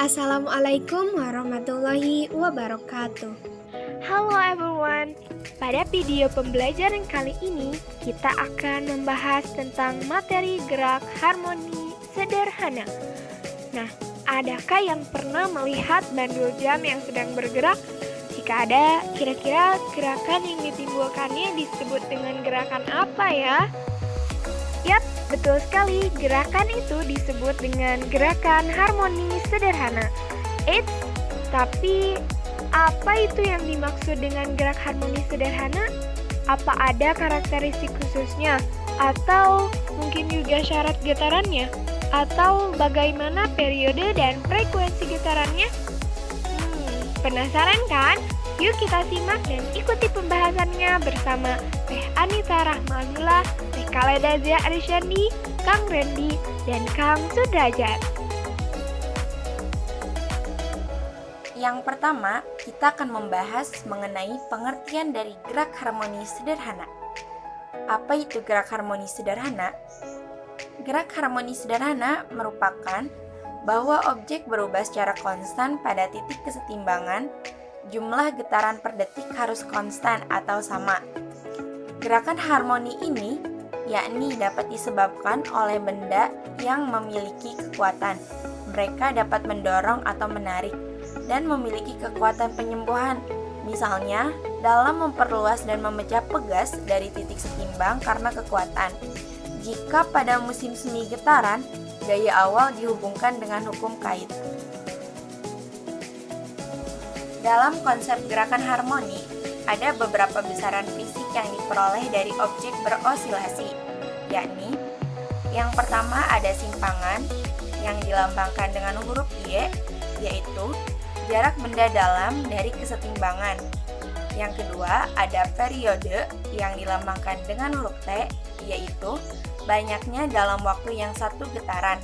Assalamualaikum warahmatullahi wabarakatuh. Halo everyone, pada video pembelajaran kali ini kita akan membahas tentang materi gerak harmoni sederhana. Nah, adakah yang pernah melihat bandul jam yang sedang bergerak? Jika ada, kira-kira gerakan yang ditimbulkannya disebut dengan gerakan apa ya? Yap, betul sekali, gerakan itu disebut dengan gerakan harmoni sederhana. Tapi apa itu yang dimaksud dengan gerak harmoni sederhana? Apa ada karakteristik khususnya? Atau mungkin juga syarat getarannya? Atau bagaimana periode dan frekuensi getarannya? Penasaran kan? Yuk kita simak dan ikuti pembahasannya bersama Teh Anita Rahmanullah, Teh Khaleda Zia Arishandi, Kang Randy, dan Kang Sudrajat. Yang pertama, kita akan membahas mengenai pengertian dari gerak harmoni sederhana. Apa itu gerak harmoni sederhana? Gerak harmoni sederhana merupakan bahwa objek berubah secara konstan pada titik kesetimbangan, jumlah getaran per detik harus konstan atau sama. Gerakan harmoni ini yakni dapat disebabkan oleh benda yang memiliki kekuatan. Mereka dapat mendorong atau menarik dan memiliki kekuatan penyembuhan, misalnya dalam memperluas dan memecah pegas dari titik setimbang karena kekuatan. Jika pada musim semi getaran, gaya awal dihubungkan dengan hukum kait. Dalam konsep gerakan harmoni, ada beberapa besaran fisik yang diperoleh dari objek berosilasi, yakni yang pertama ada simpangan yang dilambangkan dengan huruf Y, yaitu jarak benda dalam dari kesetimbangan. Yang kedua, ada periode yang dilambangkan dengan huruf T, yaitu banyaknya dalam waktu yang satu getaran.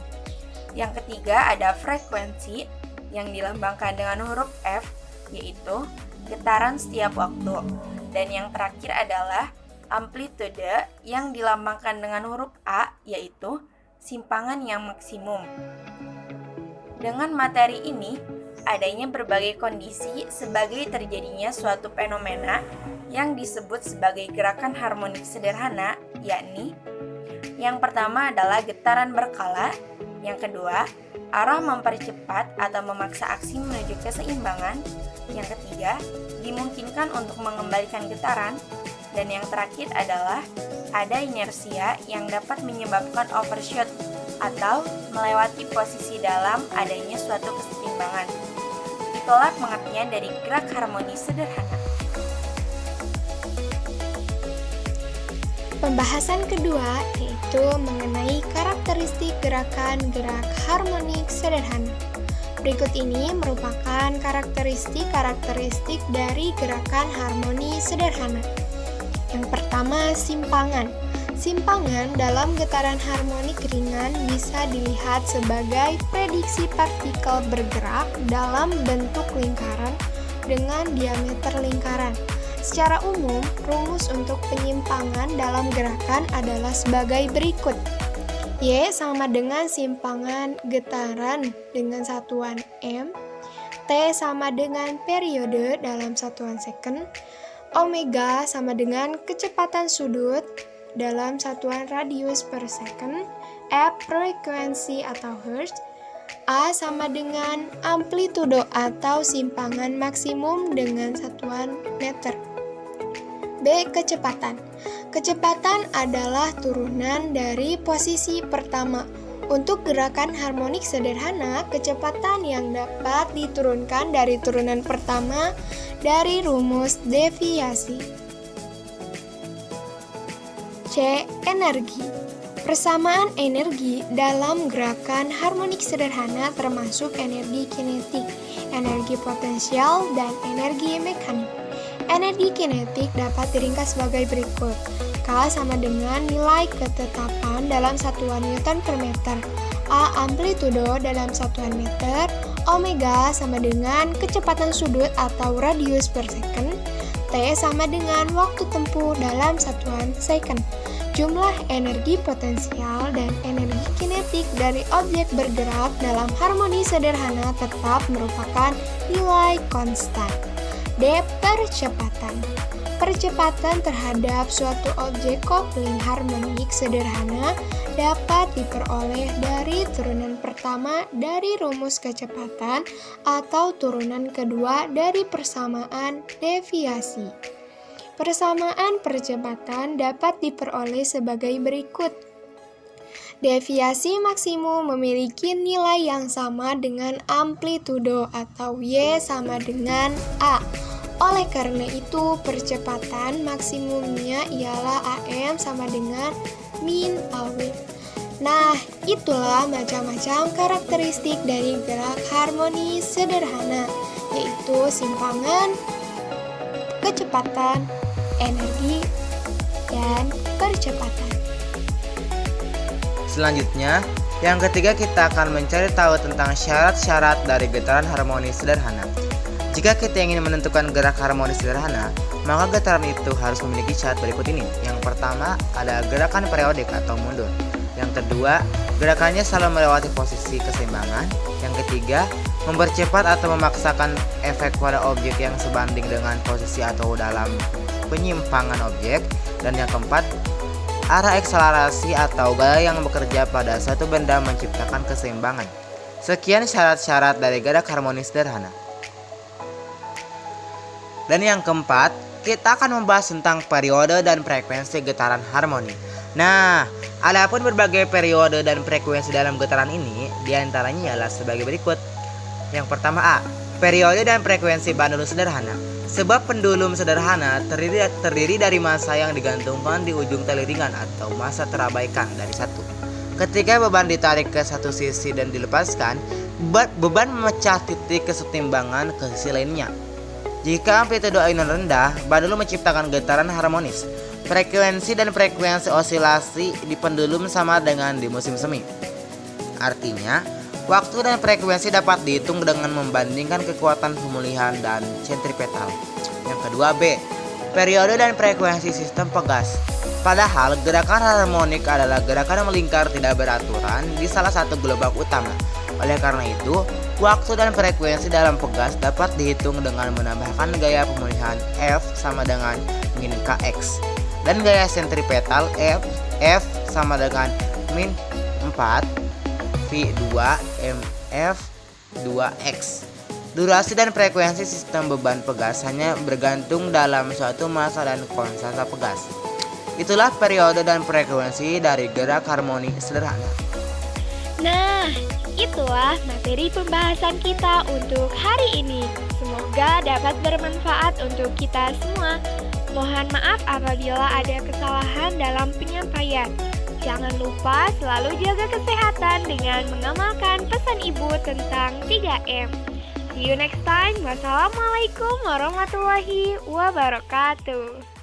Yang ketiga, ada frekuensi yang dilambangkan dengan huruf F, yaitu getaran setiap waktu. Dan yang terakhir adalah amplitude yang dilambangkan dengan huruf A, yaitu simpangan yang maksimum. Dengan materi ini, adanya berbagai kondisi sebagai terjadinya suatu fenomena yang disebut sebagai gerakan harmonik sederhana, yakni yang pertama adalah getaran berkala, yang kedua, arah mempercepat atau memaksa aksi menuju keseimbangan, yang ketiga, dimungkinkan untuk mengembalikan getaran, dan yang terakhir adalah ada inersia yang dapat menyebabkan overshoot atau melewati posisi dalam adanya suatu keseimbangan. Itulah pengertian dari gerak harmoni sederhana. Pembahasan kedua yaitu mengenai karakteristik gerakan gerak harmonik sederhana. Berikut ini merupakan karakteristik dari gerakan harmoni sederhana. Yang pertama, simpangan. Simpangan dalam getaran harmonik ringan bisa dilihat sebagai prediksi partikel bergerak dalam bentuk lingkaran dengan diameter lingkaran. Secara umum, rumus untuk penyimpangan dalam gerakan adalah sebagai berikut. Y sama dengan simpangan getaran dengan satuan M, T sama dengan periode dalam satuan second, omega sama dengan kecepatan sudut dalam satuan radius per second, F frekuensi atau hertz, A sama dengan amplitudo atau simpangan maksimum dengan satuan meter. B. Kecepatan. Kecepatan adalah turunan dari posisi pertama. Untuk gerakan harmonik sederhana, kecepatan yang dapat diturunkan dari turunan pertama dari rumus deviasi. C. Energi. Persamaan energi dalam gerakan harmonik sederhana termasuk energi kinetik, energi potensial, dan energi mekanik. Energi kinetik dapat diringkas sebagai berikut. K sama dengan nilai ketetapan dalam satuan Newton per meter, A amplitudo dalam satuan meter, omega sama dengan kecepatan sudut atau radius per second, T sama dengan waktu tempuh dalam satuan second. jumlah energi potensial dan energi kinetik dari objek bergerak dalam harmoni sederhana tetap merupakan nilai konstan. D. Percepatan. Percepatan terhadap suatu objek kopling harmonik sederhana dapat diperoleh dari turunan pertama dari rumus kecepatan atau turunan kedua dari persamaan deviasi. Persamaan percepatan dapat diperoleh sebagai berikut. Deviasi maksimum memiliki nilai yang sama dengan amplitudo atau Y sama dengan A. Oleh karena itu, percepatan maksimumnya ialah AM sama dengan min AW. Nah, itulah macam-macam karakteristik dari gerak harmoni sederhana, yaitu simpangan, kecepatan, energi, dan percepatan. Selanjutnya, yang ketiga kita akan mencari tahu tentang syarat-syarat dari getaran harmoni sederhana. Jika kita ingin menentukan gerak harmoni sederhana, maka getaran itu harus memiliki syarat berikut ini. Yang pertama ada gerakan periodik atau mundur. Yang kedua, gerakannya selalu melewati posisi keseimbangan. Yang ketiga, mempercepat atau memaksakan efek pada objek yang sebanding dengan posisi atau dalam penyimpangan objek. Dan yang keempat, arah akselerasi atau gaya yang bekerja pada suatu benda menciptakan keseimbangan. Sekian syarat-syarat dari gerak harmoni sederhana. Dan yang keempat, kita akan membahas tentang periode dan frekuensi getaran harmoni. Nah, adapun berbagai periode dan frekuensi dalam getaran ini, diantaranya ialah sebagai berikut. Yang pertama A, periode dan frekuensi pendulum sederhana. Sebab pendulum sederhana terdiri dari massa yang digantungkan di ujung teliringan atau massa terabaikan dari satu. Ketika beban ditarik ke satu sisi dan dilepaskan, beban memecah titik kesetimbangan ke sisi lainnya. Jika amplitudo ainon rendah, pendulum menciptakan getaran harmonis. Frekuensi dan frekuensi osilasi di pendulum sama dengan di musim semi. Artinya, waktu dan frekuensi dapat dihitung dengan membandingkan kekuatan pemulihan dan sentripetal. Yang kedua B, periode dan frekuensi sistem pegas. Padahal gerakan harmonik adalah gerakan yang melingkar tidak beraturan di salah satu gelombang utama. Oleh karena itu, waktu dan frekuensi dalam pegas dapat dihitung dengan menambahkan gaya pemulihan F sama dengan min Kx dan gaya sentripetal F sama dengan min 4 V2 MF 2X. Durasi dan frekuensi sistem beban pegas hanya bergantung dalam suatu massa dan konstanta pegas. Itulah periode dan frekuensi dari gerak harmoni sederhana. Nah, itulah materi pembahasan kita untuk hari ini. Semoga dapat bermanfaat untuk kita semua. Mohon maaf apabila ada kesalahan dalam penyampaian. Jangan lupa selalu jaga kesehatan dengan mengamalkan pesan ibu tentang 3M. See you next time. Wassalamualaikum warahmatullahi wabarakatuh.